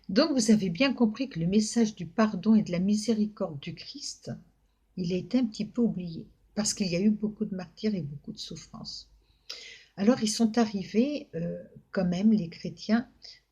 Donc vous avez bien compris que le message du pardon et de la miséricorde du Christ, il a été un petit peu oublié, parce qu'il y a eu beaucoup de martyrs et beaucoup de souffrances. Alors ils sont arrivés, quand même, les chrétiens,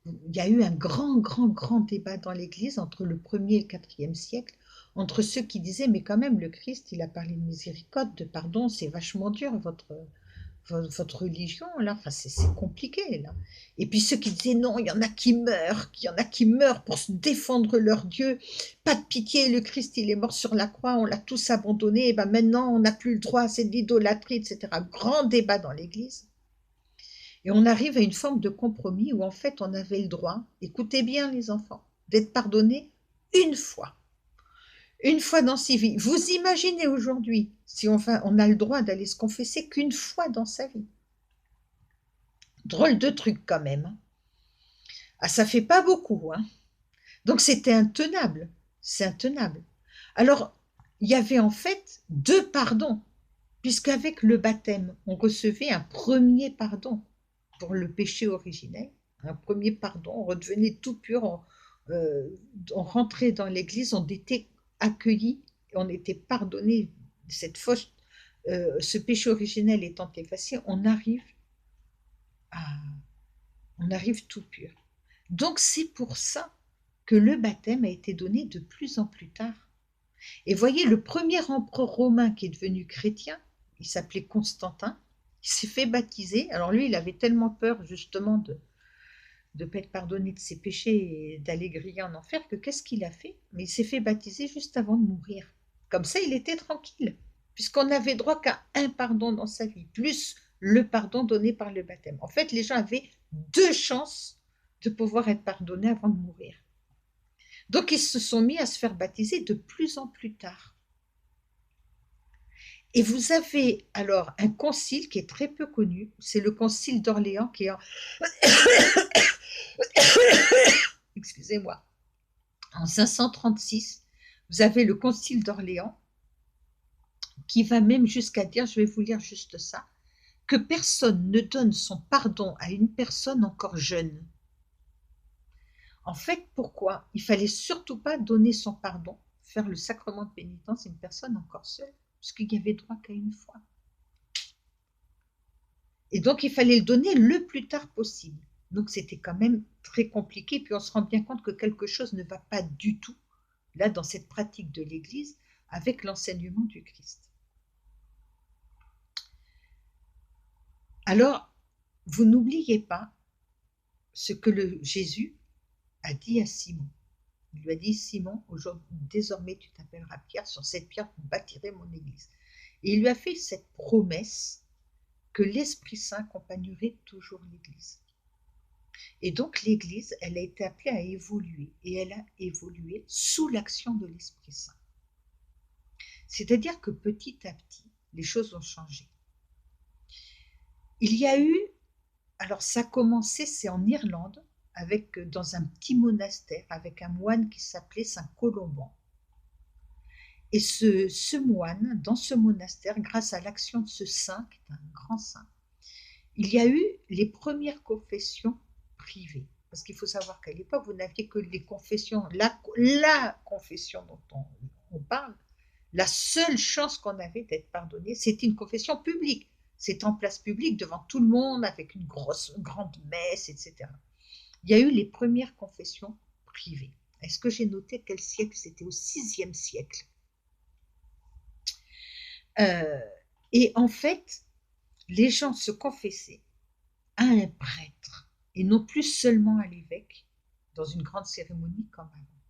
il y a eu un grand débat dans l'Église entre le 1er et le 4e siècle, entre ceux qui disaient, mais quand même, le Christ, il a parlé de miséricorde, de pardon, c'est vachement dur, votre religion, là, enfin, c'est compliqué, là. Et puis ceux qui disaient, non, il y en a qui meurent, il y en a qui meurent pour se défendre leur Dieu, pas de pitié, le Christ, il est mort sur la croix, on l'a tous abandonné, et ben maintenant, on n'a plus le droit, c'est de l'idolâtrie, etc. Grand débat dans l'Église. Et on arrive à une forme de compromis où en fait on avait le droit, écoutez bien les enfants, d'être pardonné une fois. Une fois dans sa vie. Vous imaginez aujourd'hui si on a le droit d'aller se confesser qu'une fois dans sa vie. Drôle de truc quand même, hein. Ah, ça fait pas beaucoup, hein. Donc c'était intenable. C'est intenable. Alors, il y avait en fait deux pardons, puisqu'avec le baptême, on recevait un premier pardon pour le péché originel, un premier pardon, on redevenait tout pur, on rentrait dans l'église, on était accueillis, on était pardonné, cette fausse, ce péché originel étant effacé, à, on arrive tout pur. Donc c'est pour ça que le baptême a été donné de plus en plus tard. Et voyez, le premier empereur romain qui est devenu chrétien, il s'appelait Constantin, il s'est fait baptiser. Alors lui, il avait tellement peur justement de ne pas être pardonné de ses péchés et d'aller griller en enfer que qu'est-ce qu'il a fait? Mais il s'est fait baptiser juste avant de mourir. Comme ça, il était tranquille, puisqu'on n'avait droit qu'à un pardon dans sa vie, plus le pardon donné par le baptême. En fait, les gens avaient deux chances de pouvoir être pardonnés avant de mourir. Donc, ils se sont mis à se faire baptiser de plus en plus tard. Et vous avez alors un concile qui est très peu connu, c'est le concile d'Orléans qui est en... Excusez-moi. En 536, vous avez le concile d'Orléans qui va même jusqu'à dire, je vais vous lire juste ça, que personne ne donne son pardon à une personne encore jeune. En fait, pourquoi? Il fallait surtout pas donner son pardon, faire le sacrement de pénitence à une personne encore seule, puisqu'il n'y avait droit qu'à une fois. Et donc, il fallait le donner le plus tard possible. Donc, c'était quand même très compliqué. Puis, on se rend bien compte que quelque chose ne va pas du tout, là, dans cette pratique de l'Église, avec l'enseignement du Christ. Alors, vous n'oubliez pas ce que Jésus a dit à Simon. Il lui a dit, Simon, désormais tu t'appelleras Pierre, sur cette pierre vous bâtirez mon église. Et il lui a fait cette promesse que l'Esprit Saint accompagnerait toujours l'église. Et donc l'église, elle a été appelée à évoluer, et elle a évolué sous l'action de l'Esprit Saint. C'est-à-dire que petit à petit, les choses ont changé. Il y a eu, alors ça a commencé, c'est en Irlande, dans un petit monastère, avec un moine qui s'appelait Saint Colomban. Et ce moine, dans ce monastère, grâce à l'action de ce saint, qui est un grand saint, il y a eu les premières confessions privées. Parce qu'il faut savoir qu'à l'époque, vous n'aviez que les confessions, la confession dont on parle, la seule chance qu'on avait d'être pardonné, c'était une confession publique. C'est en place publique, devant tout le monde, avec une grande messe, etc. Il y a eu les premières confessions privées. Est-ce que j'ai noté quel siècle? C'était au VIe siècle. Et en fait, les gens se confessaient à un prêtre et non plus seulement à l'évêque dans une grande cérémonie comme avant.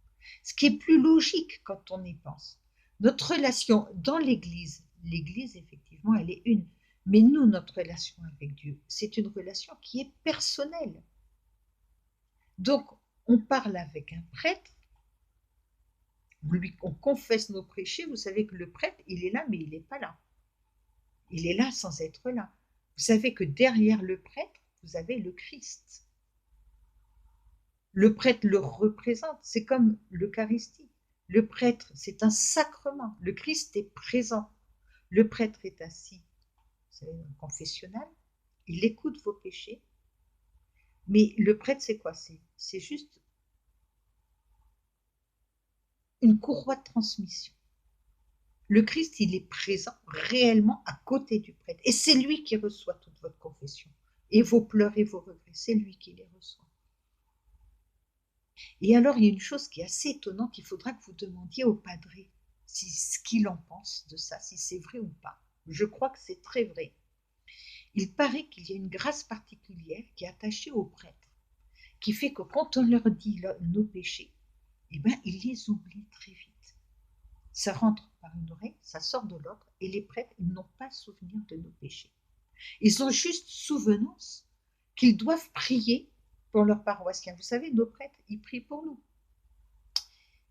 Ce qui est plus logique quand on y pense. Notre relation dans l'Église, l'Église effectivement, elle est une. Mais nous, notre relation avec Dieu, c'est une relation qui est personnelle. Donc, on parle avec un prêtre, on confesse nos péchés, vous savez que le prêtre, il est là, mais il n'est pas là. Il est là sans être là. Vous savez que derrière le prêtre, vous avez le Christ. Le prêtre le représente, c'est comme l'Eucharistie. Le prêtre, c'est un sacrement. Le Christ est présent. Le prêtre est assis, vous savez, dans le confessionnal. Il écoute vos péchés. Mais le prêtre, c'est quoi? C'est juste une courroie de transmission. Le Christ, il est présent réellement à côté du prêtre. Et c'est lui qui reçoit toute votre confession. Et vos pleurs et vos regrets, c'est lui qui les reçoit. Et alors, il y a une chose qui est assez étonnante, il faudra que vous demandiez au padré ce qu'il en pense de ça, si c'est vrai ou pas. Je crois que c'est très vrai. Il paraît qu'il y a une grâce particulière qui est attachée aux prêtres, qui fait que quand on leur dit nos péchés, eh ben, ils les oublient très vite. Ça rentre par une oreille, ça sort de l'autre, et les prêtres, ils n'ont pas souvenir de nos péchés. Ils ont juste souvenance qu'ils doivent prier pour leurs paroissiens. Vous savez, nos prêtres, ils prient pour nous.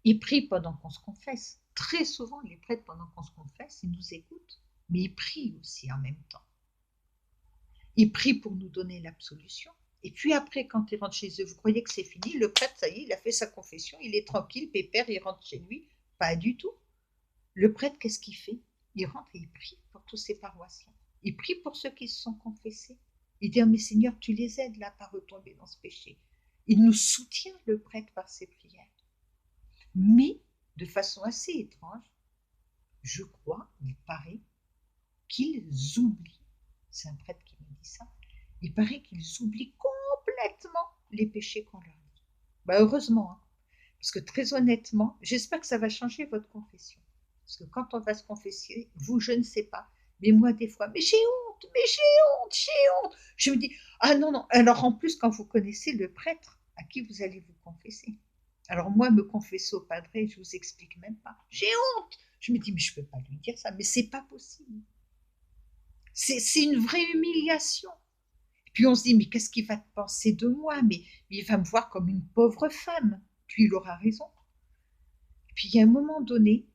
Ils prient pendant qu'on se confesse. Très souvent, les prêtres, pendant qu'on se confesse, ils nous écoutent, mais ils prient aussi en même temps. Ils prient pour nous donner l'absolution. Et puis après, quand ils rentrent chez eux, vous croyez que c'est fini? Le prêtre, ça y est, il a fait sa confession, il est tranquille, pépère, il rentre chez lui. Pas du tout. Le prêtre, qu'est-ce qu'il fait? Il rentre et il prie pour tous ses paroissiens. Il prie pour ceux qui se sont confessés. Il dit, oh, mais Seigneur, tu les aides là à pas retomber dans ce péché. Il nous soutient, le prêtre, par ses prières. Mais, de façon assez étrange, je crois, il paraît, qu'ils oublient, c'est un prêtre qui me dit ça, il paraît qu'ils oublient complètement les péchés qu'on leur dit. Heureusement, hein, parce que très honnêtement, j'espère que ça va changer votre confession. Parce que quand on va se confesser, vous, je ne sais pas, mais moi des fois, mais j'ai honte, j'ai honte. Je me dis, ah non, non. Alors en plus, quand vous connaissez le prêtre à qui vous allez vous confesser. Alors moi, me confesser au padré, je vous explique même pas. J'ai honte. Je me dis, mais je peux pas lui dire ça, mais c'est pas possible. C'est une vraie humiliation. Et puis on se dit, mais qu'est-ce qu'il va penser de moi? Mais il va me voir comme une pauvre femme. Puis il aura raison. Et puis il y a un moment donné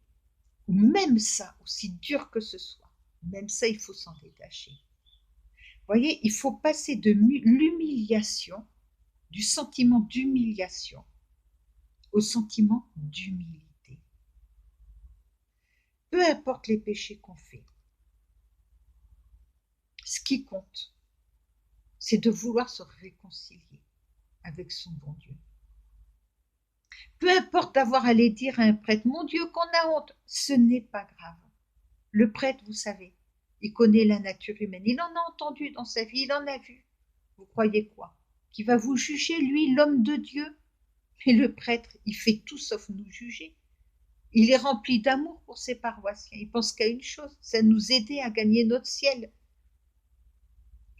où même ça, aussi dur que ce soit, même ça, il faut s'en détacher. Vous voyez, il faut passer de l'humiliation, du sentiment d'humiliation, au sentiment d'humilité. Peu importe les péchés qu'on fait, ce qui compte, c'est de vouloir se réconcilier avec son bon Dieu. Peu importe d'avoir à aller dire à un prêtre, mon Dieu, qu'on a honte, ce n'est pas grave. Le prêtre, vous savez, il connaît la nature humaine, il en a entendu dans sa vie, il en a vu. Vous croyez quoi? Qu'il va vous juger, lui, l'homme de Dieu? Mais le prêtre, il fait tout sauf nous juger. Il est rempli d'amour pour ses paroissiens. Il pense qu'à une chose, c'est nous aider à gagner notre ciel.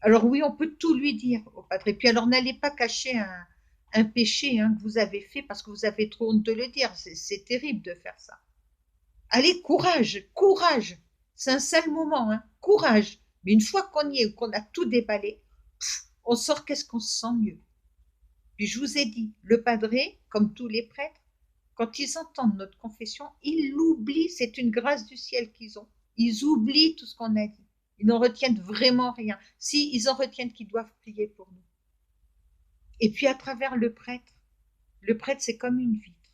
Alors oui, on peut tout lui dire au padre. Et puis alors, n'allez pas cacher un péché que vous avez fait parce que vous avez trop honte de le dire. C'est terrible de faire ça. Allez, courage, courage. C'est un sale moment, courage. Mais une fois qu'on y est, qu'on a tout déballé, on sort, qu'est-ce qu'on se sent mieux. Puis je vous ai dit, le padré, comme tous les prêtres, quand ils entendent notre confession, ils l'oublient, c'est une grâce du ciel qu'ils ont. Ils oublient tout ce qu'on a dit. Ils n'en retiennent vraiment rien. Si, ils en retiennent qu'ils doivent prier pour nous. Et puis à travers le prêtre, c'est comme une vitre.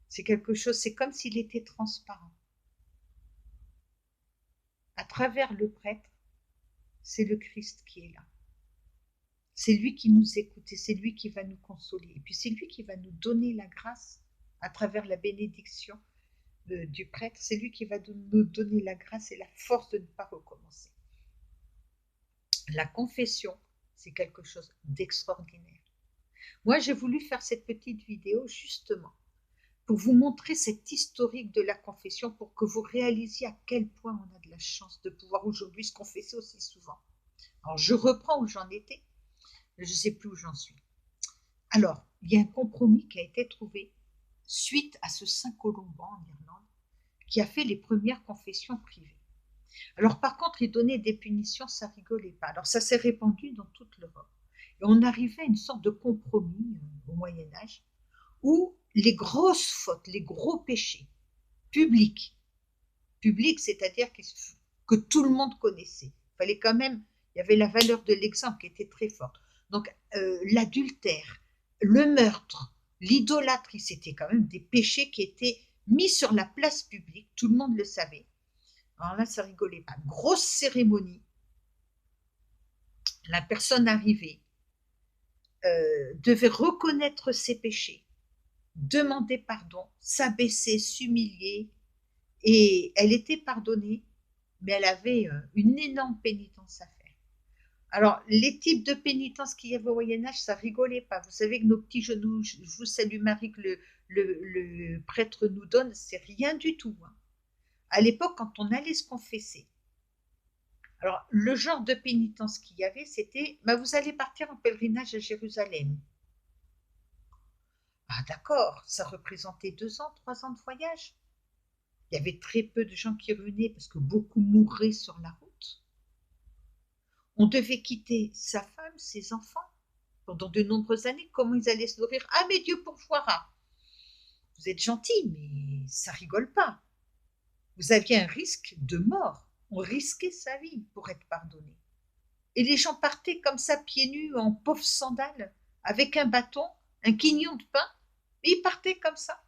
C'est quelque chose, c'est comme s'il était transparent. À travers le prêtre, c'est le Christ qui est là. C'est lui qui nous écoute et c'est lui qui va nous consoler. Et puis c'est lui qui va nous donner la grâce à travers la bénédiction du prêtre. C'est lui qui va nous donner la grâce et la force de ne pas recommencer. La confession, c'est quelque chose d'extraordinaire. Moi, j'ai voulu faire cette petite vidéo justement pour vous montrer cet historique de la confession, pour que vous réalisiez à quel point on a de la chance de pouvoir aujourd'hui se confesser aussi souvent. Alors, je reprends où j'en étais, je ne sais plus où j'en suis. Alors, il y a un compromis qui a été trouvé suite à ce Saint Colomban en Irlande, qui a fait les premières confessions privées. Alors, par contre, il donnait des punitions, ça rigolait pas. Alors, ça s'est répandu dans toute l'Europe. Et on arrivait à une sorte de compromis au Moyen-Âge, où les grosses fautes, les gros péchés publics, c'est-à-dire que tout le monde connaissait. Il fallait quand même, il y avait la valeur de l'exemple qui était très forte. Donc, l'adultère, le meurtre, l'idolâtrie, c'était quand même des péchés qui étaient mis sur la place publique, tout le monde le savait. Alors là, ça rigolait pas. Grosse cérémonie, la personne arrivée devait reconnaître ses péchés, demander pardon, s'abaisser, s'humilier, et elle était pardonnée, mais elle avait une énorme pénitence à faire. Alors, les types de pénitence qu'il y avait au Moyen-Âge, ça rigolait pas. Vous savez que nos petits genoux, je vous salue Marie, que le prêtre nous donne, c'est rien du tout, hein. À l'époque, quand on allait se confesser, alors le genre de pénitence qu'il y avait, c'était bah, vous allez partir en pèlerinage à Jérusalem. Ah d'accord, ça représentait 2 ans, 3 ans de voyage. Il y avait très peu de gens qui revenaient parce que beaucoup mouraient sur la route. On devait quitter sa femme, ses enfants pendant de nombreuses années. Comment ils allaient se nourrir? Ah mais Dieu pourvoira. Vous êtes gentil, mais ça rigole pas. Vous aviez un risque de mort. On risquait sa vie pour être pardonné. Et les gens partaient comme ça, pieds nus, en pauvres sandales, avec un bâton, un quignon de pain, et ils partaient comme ça,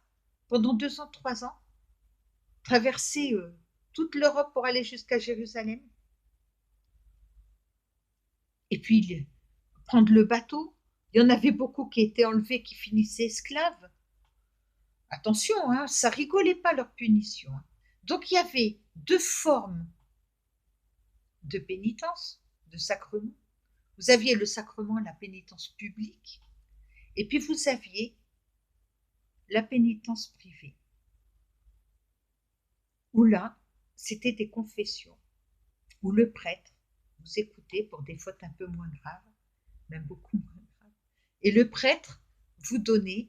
pendant 2 ans, 3 ans, traverser toute l'Europe pour aller jusqu'à Jérusalem. Et puis, prendre le bateau. Il y en avait beaucoup qui étaient enlevés, qui finissaient esclaves. Attention, hein, ça rigolait pas leur punition. Donc il y avait 2 formes de pénitence, de sacrement. Vous aviez le sacrement, la pénitence publique, et puis vous aviez la pénitence privée, où là, c'était des confessions, où le prêtre vous écoutait pour des fautes un peu moins graves, même beaucoup moins graves, et le prêtre vous donnait,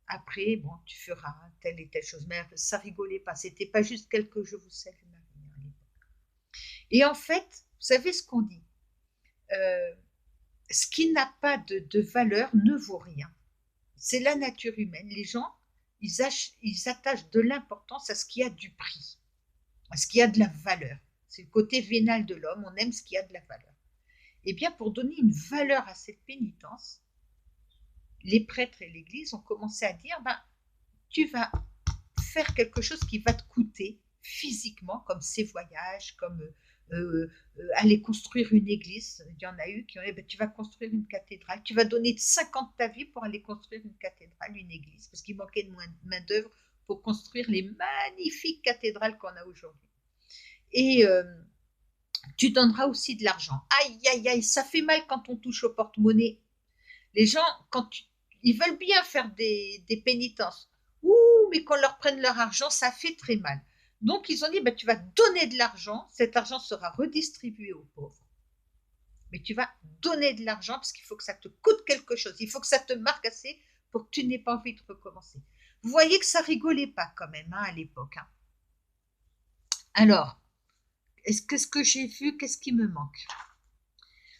après, bon, tu feras telle et telle chose, mais ça rigolait pas, c'était pas juste quelques je vous salue Marie à l'époque. Et en fait, vous savez ce qu'on dit, euh, ce qui n'a pas de valeur ne vaut rien. C'est la nature humaine. Les gens, ils attachent de l'importance à ce qui a du prix, à ce qui a de la valeur. C'est le côté vénal de l'homme, on aime ce qui a de la valeur. Eh bien, pour donner une valeur à cette pénitence, les prêtres et l'Église ont commencé à dire, ben, tu vas faire quelque chose qui va te coûter physiquement, comme ces voyages, comme aller construire une église. Il y en a eu qui ont dit, ben, tu vas construire une cathédrale, tu vas donner 5 ans de ta vie pour aller construire une cathédrale, une église, parce qu'il manquait de main d'œuvre pour construire les magnifiques cathédrales qu'on a aujourd'hui. Et tu donneras aussi de l'argent. Aïe, aïe, aïe, ça fait mal quand on touche au porte-monnaie. Les gens, ils veulent bien faire des pénitences. Ouh, mais qu'on leur prenne leur argent, ça fait très mal. Donc, ils ont dit, bah, tu vas donner de l'argent, cet argent sera redistribué aux pauvres. Mais tu vas donner de l'argent parce qu'il faut que ça te coûte quelque chose. Il faut que ça te marque assez pour que tu n'aies pas envie de recommencer. Vous voyez que ça rigolait pas quand même hein, à l'époque. Hein. Alors, qu'est-ce que j'ai vu? Qu'est-ce qui me manque?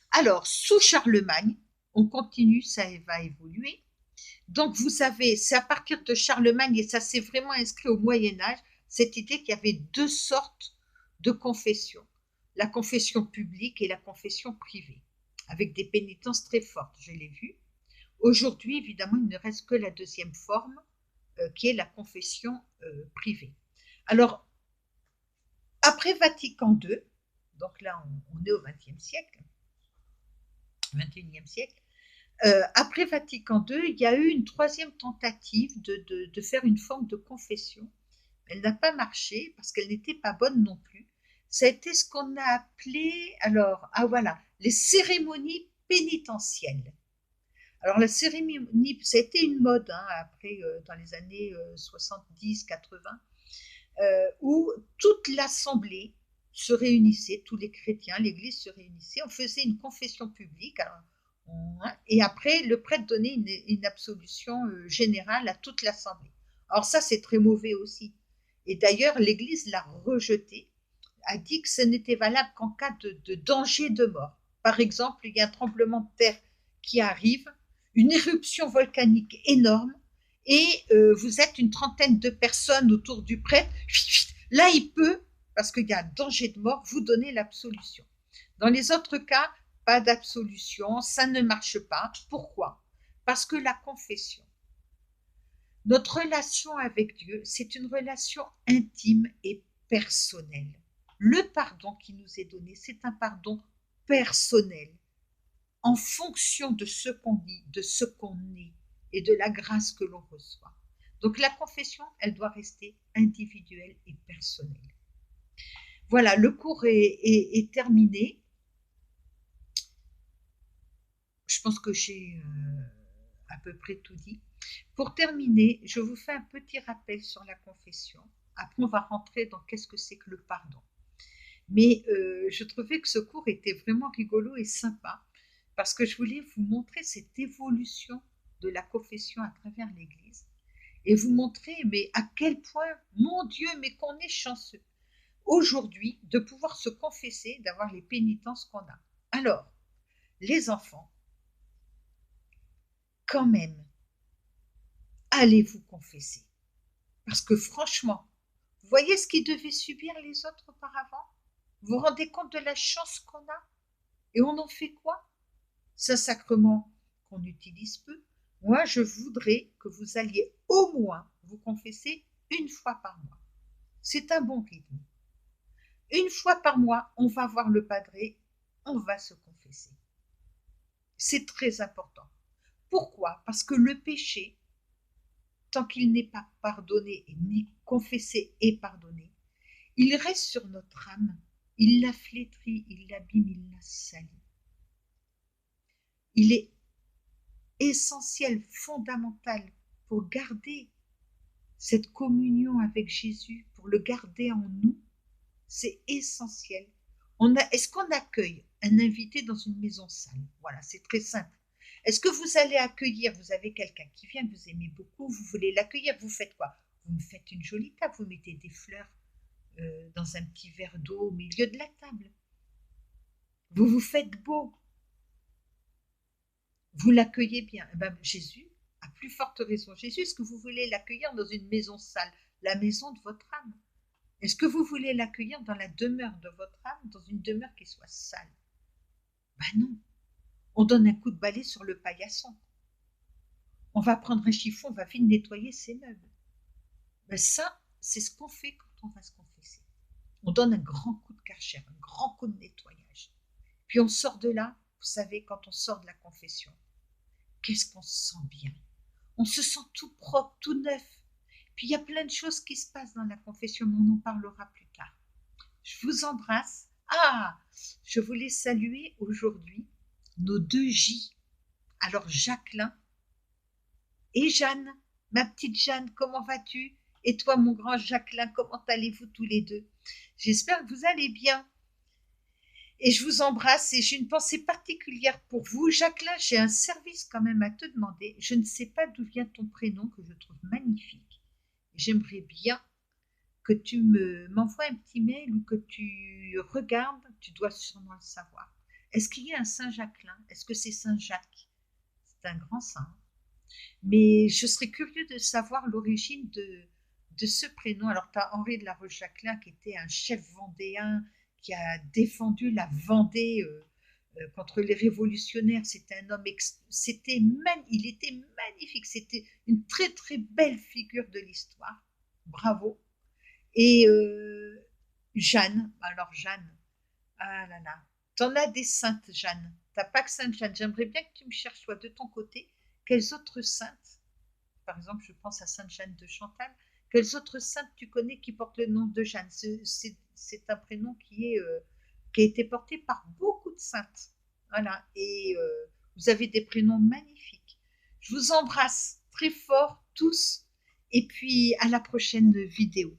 Alors, sous Charlemagne, on continue, ça va évoluer. Donc, vous savez, c'est à partir de Charlemagne, et ça s'est vraiment inscrit au Moyen-Âge, cette idée qu'il y avait 2 sortes de confession. La confession publique et la confession privée, avec des pénitences très fortes, je l'ai vu. Aujourd'hui, évidemment, il ne reste que la deuxième forme, qui est la confession privée. Alors, après Vatican II, donc là, on est au XXe siècle, XXIe siècle, après Vatican II, il y a eu une troisième tentative de faire une forme de confession. Elle n'a pas marché parce qu'elle n'était pas bonne non plus. Ça a été ce qu'on a appelé, alors, ah voilà, les cérémonies pénitentielles. Alors la cérémonie, ça a été une mode hein, après, dans les années 70-80, où toute l'assemblée se réunissait, tous les chrétiens, l'Église se réunissait, on faisait une confession publique. Alors, et après, le prêtre donnait une absolution générale à toute l'assemblée. Alors ça, c'est très mauvais aussi. Et d'ailleurs, l'Église l'a rejeté, a dit que ce n'était valable qu'en cas de danger de mort. Par exemple, il y a un tremblement de terre qui arrive, une éruption volcanique énorme, et vous êtes une trentaine de personnes autour du prêtre. Là, il peut, parce qu'il y a un danger de mort, vous donner l'absolution. Dans les autres cas, pas d'absolution, ça ne marche pas. Pourquoi? Parce que la confession, notre relation avec Dieu, c'est une relation intime et personnelle. Le pardon qui nous est donné, c'est un pardon personnel, en fonction de ce qu'on dit, de ce qu'on est et de la grâce que l'on reçoit. Donc la confession, elle doit rester individuelle et personnelle. Voilà, le cours est terminé. Je pense que j'ai à peu près tout dit. Pour terminer, je vous fais un petit rappel sur la confession. Après, on va rentrer dans qu'est-ce que c'est que le pardon. Mais je trouvais que ce cours était vraiment rigolo et sympa parce que je voulais vous montrer cette évolution de la confession à travers l'Église et vous montrer mais à quel point, mon Dieu, mais qu'on est chanceux aujourd'hui de pouvoir se confesser, d'avoir les pénitences qu'on a. Alors, les enfants, quand même, allez vous confesser. Parce que franchement, vous voyez ce qu'ils devaient subir les autres auparavant? Vous vous rendez compte de la chance qu'on a? Et on en fait quoi? C'est un sacrement qu'on utilise peu. Moi, je voudrais que vous alliez au moins vous confesser une fois par mois. C'est un bon rythme. Une fois par mois, on va voir le padré, on va se confesser. C'est très important. Pourquoi? Parce que le péché, tant qu'il n'est pas pardonné, ni confessé et pardonné, il reste sur notre âme, il la flétrit, il l'abîme, il la salit. Il est essentiel, fondamental pour garder cette communion avec Jésus, pour le garder en nous. C'est essentiel. Est-ce qu'on accueille un invité dans une maison sale? Voilà, c'est très simple. Est-ce que vous allez accueillir, vous avez quelqu'un qui vient, vous aimez beaucoup, vous voulez l'accueillir, vous faites quoi? Vous me faites une jolie table, vous mettez des fleurs dans un petit verre d'eau au milieu de la table. Vous vous faites beau. Vous l'accueillez bien. Eh ben, Jésus, à plus forte raison, Jésus, est-ce que vous voulez l'accueillir dans une maison sale, la maison de votre âme? Est-ce que vous voulez l'accueillir dans la demeure de votre âme, dans une demeure qui soit sale? Ben non. On donne un coup de balai sur le paillasson. On va prendre un chiffon, on va vite nettoyer ses meubles. Ben ça, c'est ce qu'on fait quand on va se confesser. On donne un grand coup de karcher, un grand coup de nettoyage. Puis on sort de là, vous savez, quand on sort de la confession, qu'est-ce qu'on se sent bien? On se sent tout propre, tout neuf. Puis il y a plein de choses qui se passent dans la confession, mais on en parlera plus tard. Je vous embrasse. Ah, je voulais saluer aujourd'hui nos deux J. Alors Jacqueline et Jeanne, ma petite Jeanne, comment vas-tu? Et toi, mon grand Jacqueline, comment allez-vous tous les deux? J'espère que vous allez bien. Et je vous embrasse et j'ai une pensée particulière pour vous. Jacqueline, j'ai un service quand même à te demander. Je ne sais pas d'où vient ton prénom que je trouve magnifique. J'aimerais bien que tu m'envoies un petit mail ou que tu regardes, tu dois sûrement le savoir. Est-ce qu'il y a un Saint-Jacqueline? Est-ce que c'est Saint-Jacques? C'est un grand saint. Mais je serais curieux de savoir l'origine de ce prénom. Alors, tu as Henri de la Roche-Jacquelin qui était un chef vendéen qui a défendu la Vendée contre les révolutionnaires. C'était un homme, il était magnifique. C'était une très très belle figure de l'histoire. Bravo. Et Jeanne, alors Jeanne, ah là là, t'en as des saintes, Jeanne. T'as pas que Sainte Jeanne. J'aimerais bien que tu me cherches, toi, de ton côté, quelles autres saintes, par exemple, je pense à Sainte Jeanne de Chantal, quelles autres saintes tu connais qui portent le nom de Jeanne? C'est un prénom qui a été porté par beaucoup de saintes. Voilà, et vous avez des prénoms magnifiques. Je vous embrasse très fort tous, et puis à la prochaine vidéo.